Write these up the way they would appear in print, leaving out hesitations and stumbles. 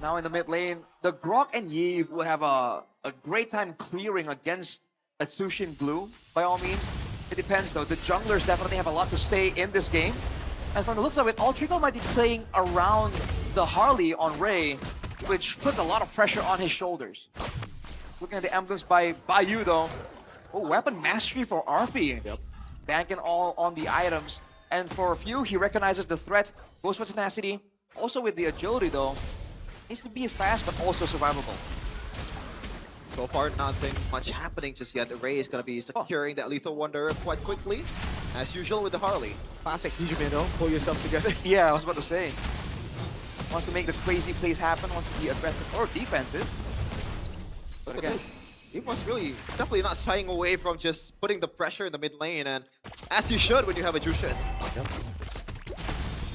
Now in the mid lane, the Grok and Yve will have a great time clearing against Atsushi Blue, by all means. It depends though, the junglers definitely have a lot to say in this game. And from the looks of it, Altrigo might be playing around the Harley on Ray, which puts a lot of pressure on his shoulders. Looking at the emblems by Bayou though. Oh, weapon mastery for Arfi. Yep. Banking all on the items. And for a few, he recognizes the threat, goes for tenacity. Also with the agility though, needs to be fast but also survivable. So far, nothing much happening just yet. Ray is going to be securing that Lethal Wonder quite quickly, as usual with the Harley. Classic Hijime though. Pull yourself together. Yeah, I was about to say. Wants to make the crazy plays happen, wants to be aggressive or defensive. But Look at again, this. He was really definitely not shying away from just putting the pressure in the mid lane, and as you should when you have a Jushin. Yep.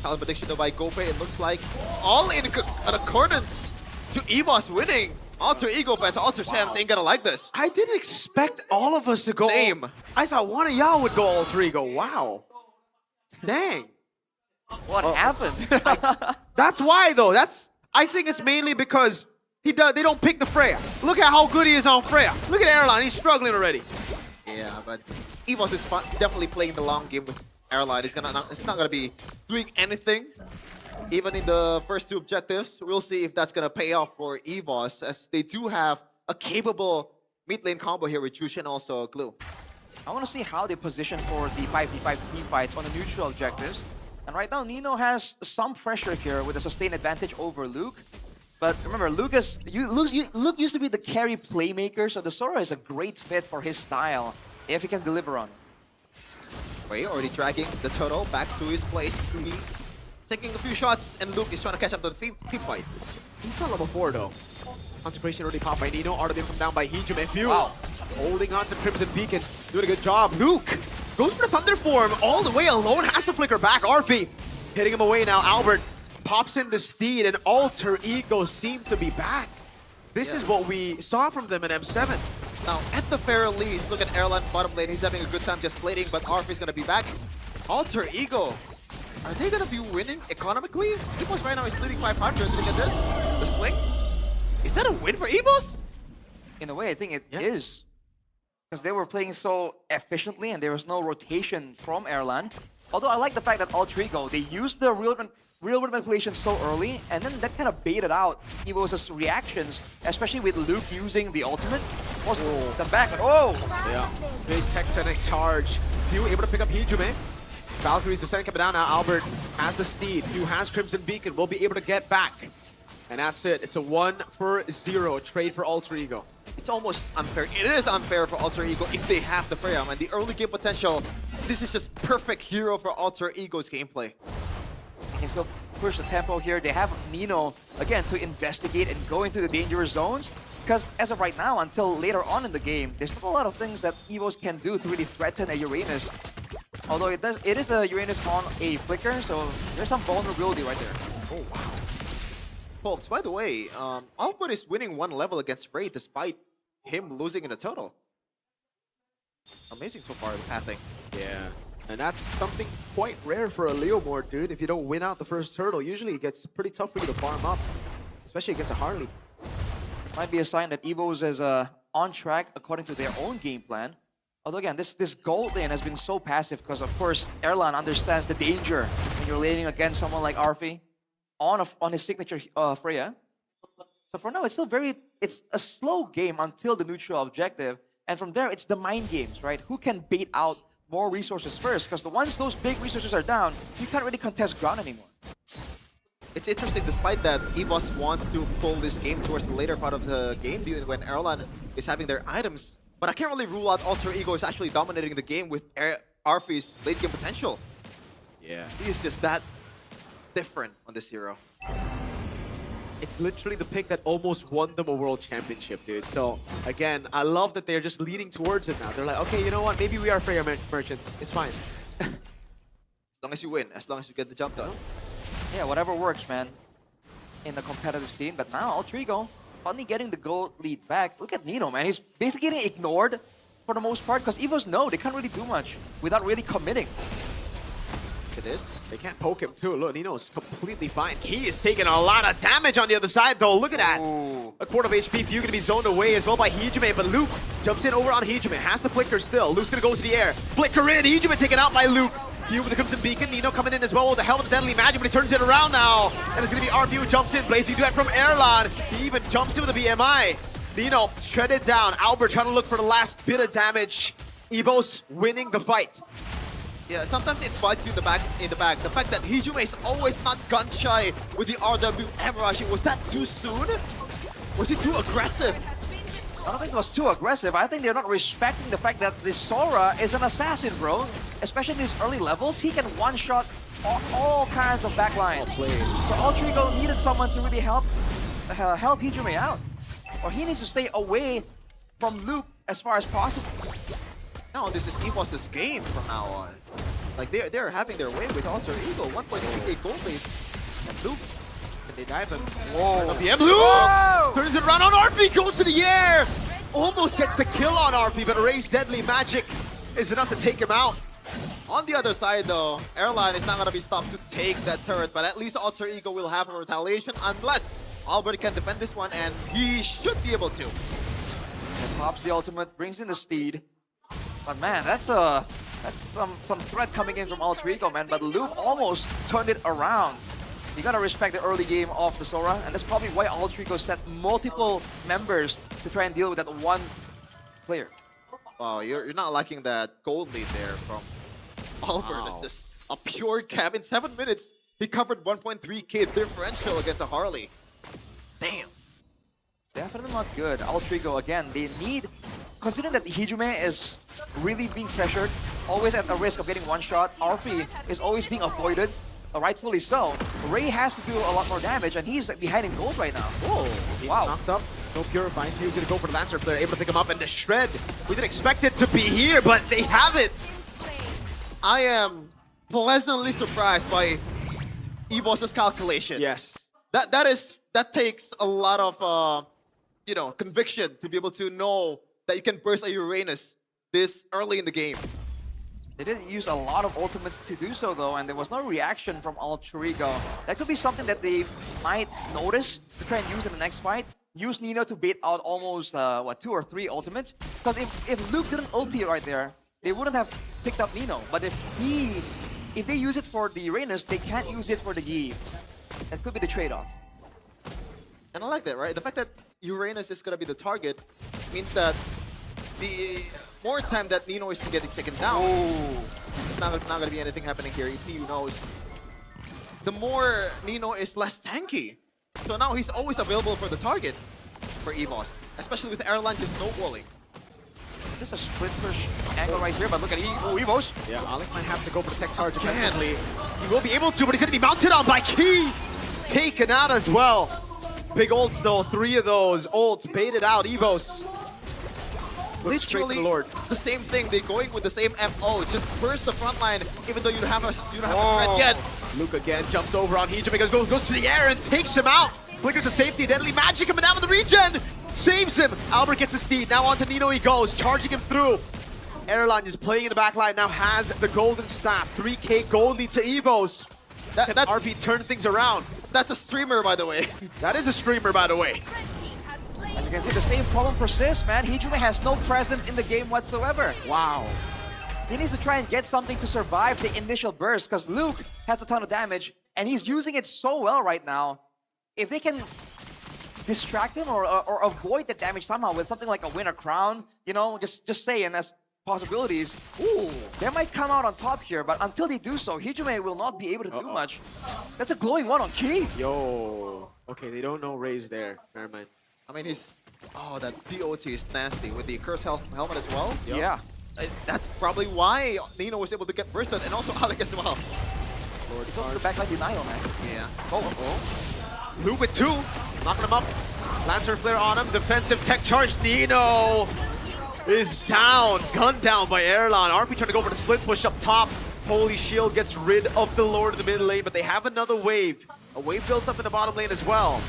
Talent prediction though by Gope, it looks like all in accordance to Evos winning. Alter Ego fans, Alter Champs ain't gonna like this. I didn't expect all of us to go. Same. I thought one of y'all would go all three. Go, wow. Dang. what happened? That's why though. I think it's mainly because they don't pick the Freya. Look at how good he is on Freya. Look at Airline, he's struggling already. Yeah, but Evos is definitely playing the long game with Airline. It's not gonna be doing anything. Even in the first two objectives, we'll see if that's gonna pay off for Evos, as they do have a capable mid lane combo here with Jushin and also Glue. I want to see how they position for the 5v5 team fights on the neutral objectives. And right now, Nino has some pressure here with a sustained advantage over Luke. But remember, Luke used to be the carry playmaker, so the Sora is a great fit for his style if he can deliver on it. Ray already dragging the turtle back to his place. He taking a few shots, and Luke is trying to catch up to the team fight. He's not level 4 though. Consecration already popped by Nino. Art of him come down by Hijime. Phew. Wow. Holding on to Crimson Beacon. Doing a good job. Luke goes for the Thunder Form all the way alone. Has to flicker back. Arfi hitting him away now. Albert pops in the Steed, and Alter Ego seem to be back. This is what we saw from them in M7. Now, at the very least, look at Airline bottom lane. He's having a good time just plating, but Arfi's gonna be back. Alter Ego. Are they gonna be winning economically? Evos right now is leading 500. Look at this. The swing. Is that a win for Evos? In a way, I think it is. Because they were playing so efficiently and there was no rotation from Erlan. Although I like the fact that Altrigo, they used the real world manipulation so early, and then that kind of baited out Evos' reactions, especially with Luke using the ultimate. Also, the back, oh! Yeah. Big tectonic charge. Few able to pick up Hijime. Valkyrie's the second coming down now. Albert has the Steed. Few has Crimson Beacon. Will be able to get back. And that's it. It's a 1-for-0 trade for Alter Ego. It's almost unfair. It is unfair for Alter Ego if they have the Freya, and the early game potential. This is just perfect hero for Alter Ego's gameplay. They can still push the tempo here. They have Nino, again, to investigate and go into the dangerous zones. Because as of right now, until later on in the game, there's still a lot of things that Evos can do to really threaten a Uranus. Although it is a Uranus on a flicker, so there's some vulnerability right there. Oh, wow. Folks, by the way, Albert is winning one level against Ray despite him losing in the total. Amazing so far, the pathing. Yeah. And that's something quite rare for a Leomord, dude. If you don't win out the first turtle, usually it gets pretty tough for you to farm up. Especially against a Harley. Might be a sign that Evos is on track according to their own game plan. Although again, this gold lane has been so passive because of course Erlan understands the danger when you're laning against someone like Arfi on his signature Freya. So for now, it's a slow game until the neutral objective, and from there it's the mind games, right? Who can bait out more resources first? Because once those big resources are down, you can't really contest ground anymore. It's interesting, despite that Evos wants to pull this game towards the later part of the game when Erlan is having their items. But I can't really rule out Alter Ego is actually dominating the game with Arfi's late game potential. Yeah. He is just that different on this hero. It's literally the pick that almost won them a world championship, dude. So, again, I love that they're just leading towards it now. They're like, okay, you know what? Maybe we are Freya merchants. It's fine. As long as you win, as long as you get the jump done. Yeah, whatever works, man, in the competitive scene. But now Alter Ego finally getting the gold lead back. Look at Nino, man. He's basically getting ignored for the most part because Evos know they can't really do much without really committing. it is. They can't poke him too. Look, Nino's completely fine. Key is taking a lot of damage on the other side though. Look at that. Ooh. A quarter of HP. Few gonna be zoned away as well by Hijime, but Luke jumps in over on Hijime. Has the flicker still. Luke's gonna go to the air. Flicker in. Hijime taken out by Luke. Few with the Crimson Beacon. Nino coming in as well with the helmet of Deadly Magic, but he turns it around now. And it's gonna be RP who jumps in. Blazing duet from Erlan. He even jumps in with a BMI. Nino shredded down. Albert trying to look for the last bit of damage. Evos winning the fight. Yeah, sometimes it bites you in the back. The fact that Hijime is always not gun shy with the RWM rushing. Was that too soon? Was he too aggressive? I don't think it was too aggressive. I think they're not respecting the fact that this Sora is an assassin, bro. Especially in these early levels, he can one-shot all kinds of backlines. So Altrigo needed someone to really help Hijime out. Or he needs to stay away from Luke as far as possible. No, this is Evos' game from now on. Like they're having their way with Alter Ego, 1.38 gold lead. And Luke, can they dive him? Whoa. The Luke turns it around on RP, goes to the air. Almost gets the kill on RP, but Ray's Deadly Magic is enough to take him out. On the other side though, Airline is not going to be stopped to take that turret, but at least Alter Ego will have a retaliation unless Albert can defend this one, and he should be able to. And pops the ultimate, brings in the steed. But man, that's some threat coming in from Alter Ego, man. But Luke almost turned it around. You gotta respect the early game of the Sora, and that's probably why Alter Ego set multiple members to try and deal with that one player. Wow, you're not liking that gold lead there from Albert. Wow. It's just a pure cap. In 7 minutes, he covered 1.3k differential against a Harley. Damn. Definitely not good. Alter Ego, again, they need... Considering that Hijime is really being pressured, always at the risk of getting one shot, RP is always being avoided, rightfully so. Ray has to do a lot more damage, and he's behind in gold right now. Whoa, Wow. knocked up. No purifying. He was going to go for the Lancer Flare, able to pick him up and the shred. We didn't expect it to be here, but they have it. I am pleasantly surprised by Evos' calculation. Yes. That takes a lot of conviction to be able to know that you can burst a Uranus this early in the game. They didn't use a lot of ultimates to do so though, and there was no reaction from Alter Ego. That could be something that they might notice to try and use in the next fight. Use Nino to bait out almost 2 or 3 ultimates. Because if Luke didn't ulti right there, they wouldn't have picked up Nino. But if they use it for the Uranus, they can't use it for the Yi. That could be the trade-off. And I like that, right? The fact that Uranus is going to be the target means that the more time that Nino is getting taken down, it's not going to be anything happening here. If he knows, the more Nino is less tanky. So now he's always available for the target for Evos, especially with Airline just snowballing. There's a split push angle right here, but look at Evos. Yeah, Alec might have to go for the tech charge eventually. He will be able to, but he's going to be mounted on by Key. Taken out as well. Big ults though, 3 of those ults baited out. Evos. Literally the same thing. They're going with the same MO. Just burst the front line, even though you don't have a threat yet. Luke again jumps over on Hijime because goes to the air and takes him out. Flickers to safety. Deadly Magic coming down with the regen. Saves him. Albert gets the steed. Now onto Nino he goes, charging him through. Airline is playing in the back line. Now has the golden staff. 3k gold lead to Evos. That RP turned things around. That's a streamer, by the way. That is a streamer, by the way. As you can see, the same problem persists, man. Hijime has no presence in the game whatsoever. Wow. He needs to try and get something to survive the initial burst, because Luke has a ton of damage, and he's using it so well right now. If they can distract him or avoid the damage somehow with something like a Winter Crown, you know, just saying as possibilities, ooh, they might come out on top here, but until they do so, Hijime will not be able to do much. That's a glowing one on Key. Yo. Okay, they don't know Ray's there. Never mind. I mean, that TOT is nasty with the Curse helmet as well. Yep. Yeah. That's probably why Nino was able to get bursted, and also Alec as well. It's also the backline denial, man. Yeah. Luke with 2. Knocking him up. Lancer Flare on him. Defensive tech charge. Nino is down. Gunned down by Airline. RP trying to go for the split push up top. Holy Shield gets rid of the Lord of the mid lane, but they have another wave. A wave built up in the bottom lane as well.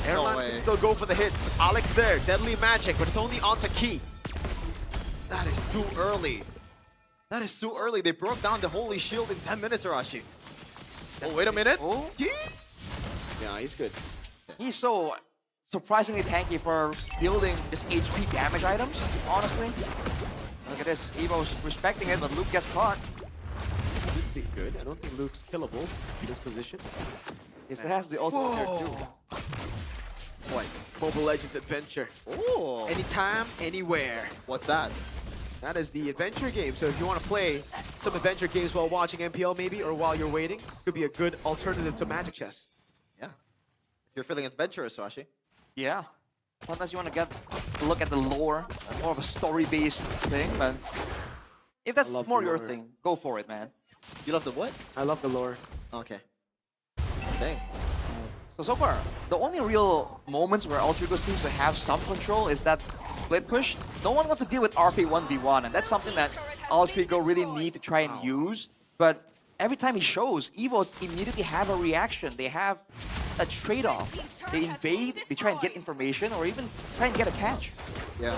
Airline can still go for the hit. Alex there. Deadly Magic, but it's only onto Key. That is too early. That is too early. They broke down the holy shield in 10 minutes, Arashi. Oh, wait a minute. Oh, Yeah, he's good. he's so surprisingly tanky for building just HP damage items, honestly. Look at this. Evos respecting it, but Luke gets caught. Luke's been good. I don't think Luke's killable in this position. Yes, it has the ultimate there too. What? Mobile Legends Adventure. Oh, Anytime, anywhere. what's that? That is the adventure game. So if you want to play some adventure games while watching MPL maybe, or while you're waiting, could be a good alternative to Magic Chess. Yeah. If you're feeling adventurous, Arashi. Yeah. Sometimes you want to get a look at the lore, more of a story-based thing, but if that's love more the your lore. thing, go for it, man. You love the what? I love the lore. Okay. Dang. So far, the only real moments where Ultrigo seems to have some control is that split push. No one wants to deal with RF 1v1, and that's something that Ultrigo really need to try and use. But every time he shows, Evos immediately have a reaction. They have a trade-off. They invade, they try and get information, or even try and get a catch. Yeah.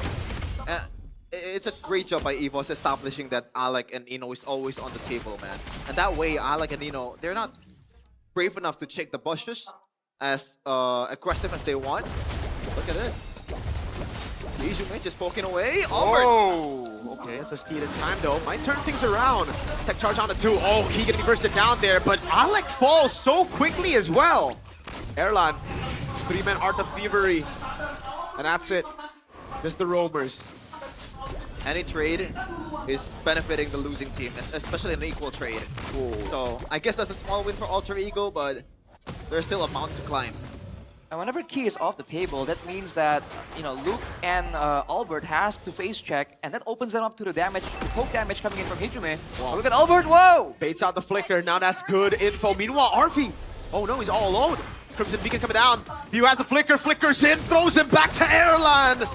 It's a great job by Evos establishing that Alec and Ino is always on the table, man. And that way, Alec and Ino, they're not brave enough to check the bushes as aggressive as they want. Look at this. Ijume just poking away. Oh, okay. That's a steal in time, though. Might turn things around. Tech charge on the 2. Oh, he gonna be bursted down there, but Alec falls so quickly as well. Erlan, 3-man Art of Thievery. And that's it. Just the roamers. Any trade is benefiting the losing team, especially an equal trade. So I guess that's a small win for Alter Ego, but there's still a mountain to climb. And whenever Key is off the table, that means that, you know, Luke and Albert has to face check, and that opens them up to the damage, the poke damage coming in from Hijume. Wow. Look at Albert, whoa! Baits out the flicker. Now that's good info. Meanwhile, Arfi. Oh no, he's all alone. Crimson Beacon coming down. View has the flicker. Flickers in. Throws him back to Airland.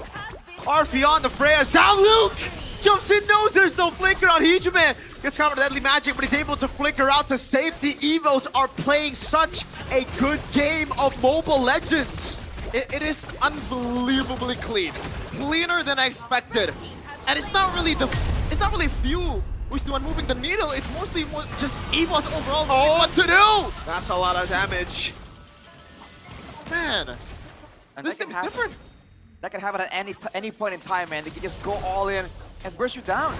Arfi on the Freya's down. Luke jumps in. Knows there's no flicker on Hijume. Gets caught with Deadly Magic, but he's able to flicker out to safety. Evos are playing such a good game of Mobile Legends. It is unbelievably clean. Cleaner than I expected. And it's not really few who's the one moving the needle. It's mostly just Evos overall knowing what to do. That's a lot of damage. Man, And this that team can is different. That can happen at any point in time, man. They can just go all in and burst you down.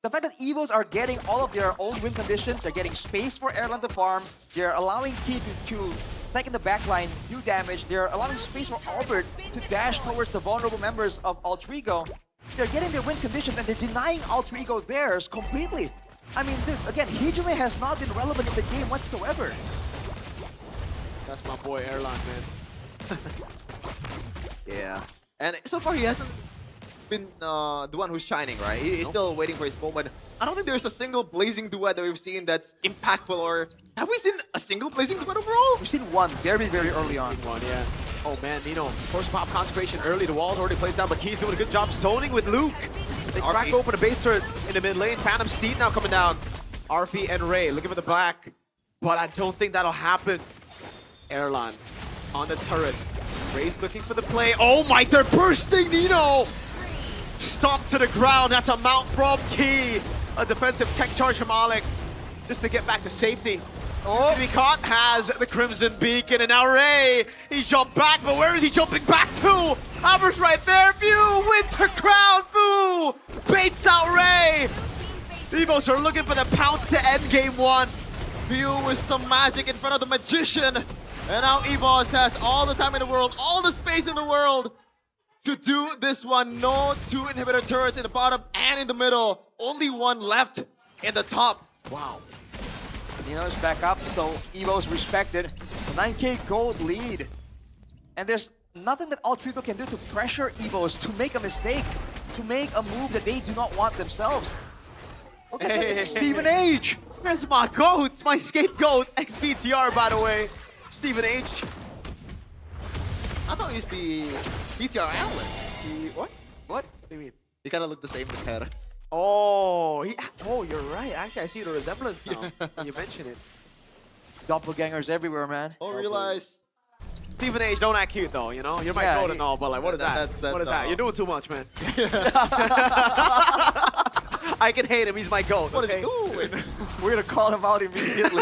The fact that Evos are getting all of their own win conditions, they're getting space for Airland to farm, they're allowing Key to stack in the backline, do damage, they're allowing space for Albert to dash towards the vulnerable members of Ultrigo. They're getting their win conditions and they're denying Ultrigo theirs completely. I mean, dude, again, Hijume has not been relevant in the game whatsoever. That's my boy Erlan, man. Yeah. And so far he hasn't been the one who's shining, right? He's still waiting for his moment. I don't think there's a single blazing duet that we've seen that's impactful, or have we seen a single blazing duet overall? We've seen one very, very early on. One, yeah. Oh man, Nino, force pop concentration early. The wall's already placed down, but Key's doing a good job zoning with Luke. They crack open a base turret in the mid lane. Phantom Steed now coming down. Arfi and Ray looking for the back, but I don't think that'll happen. Erlan on the turret. Ray's looking for the play. Oh my, they're bursting Nino! Stomped to the ground. That's a mount from Key. A defensive tech charge from Alec just to get back to safety. Oh, to be caught has the Crimson Beacon, and now Ray, he jumped back, but where is he jumping back to? Albert's right there, View, Winter Crown, Fu, baits out Ray. Evos are looking for the pounce to end game one. View with some magic in front of the Magician. And now Evos has all the time in the world, all the space in the world to do this one. No 2 inhibitor turrets in the bottom and in the middle. Only one left in the top. Wow. Nino's back up, so Evos respected. 9k gold lead. And there's nothing that Ultrigo can do to pressure Evos to make a mistake, to make a move that they do not want themselves. Look at that, it's Stephen H. That's my goat, my scapegoat. XBTR, by the way. Stephen H. I thought he's the BTR analyst. What? What? What do you mean? They kind of look the same with Hera. Oh, you're right. Actually, I see the resemblance now. When you mention it. Doppelgangers everywhere, man. Oh, realize. Stephen H, don't act cute though, you know? You're my Yeah, goat and all, but like, what is that? That's What is that? You're doing too much, man. I can hate him. He's my goat. What is okay? he doing? We're gonna call him out immediately.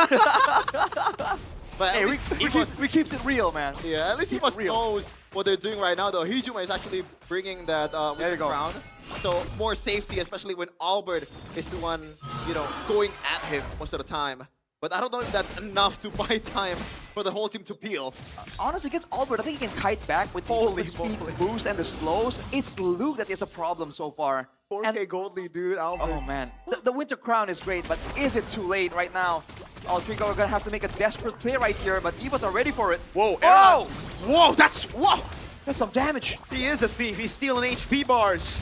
But Hey, at we, least we, Evos, keep, we keeps it real, man. yeah, at least keep Evos it real. knows what they're doing right now. Though Hijuma is actually bringing that There you go. crown, so more safety, especially when Albert is the one, you know, going at him most of the time. But I don't know if that's enough to buy time for the whole team to peel. Honestly, against Albert, I think he can kite back with the Holy speed moly. boost and the slows. It's Luke that is a problem so far. 4K gold lead, dude. Albert. Oh man, the Winter Crown is great, but is it too late right now? Altrico are gonna have to make a desperate play right here, but Evos are ready for it. Whoa, Whoa! Whoa, whoa! That's some damage. He is a thief. He's stealing HP bars.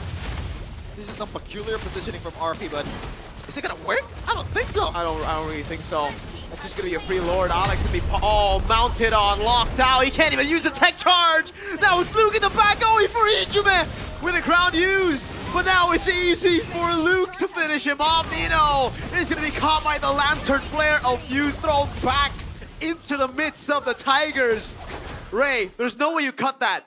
This is some peculiar positioning from RP, but is it gonna work? I don't think so. I don't really think so. That's just gonna be a free lord. Alex gonna be mounted on, locked out. He can't even use the tech charge. Now it's Luke in the back going for Hijuma. With a crown used. But now it's easy for Luke to finish him off. Nino is gonna be caught by the lantern flare of Muse, thrown back into the midst of the Tigers. Ray, there's no way you cut that.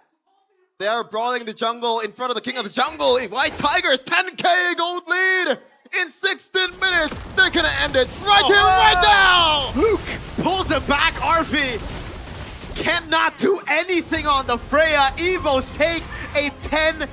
They are brawling the jungle in front of the king of the jungle. White Tigers, 10K gold lead in 16 minutes. They're gonna end it right here, right now. Luke pulls it back. Arfi cannot do anything on the Freya. Evos take a 10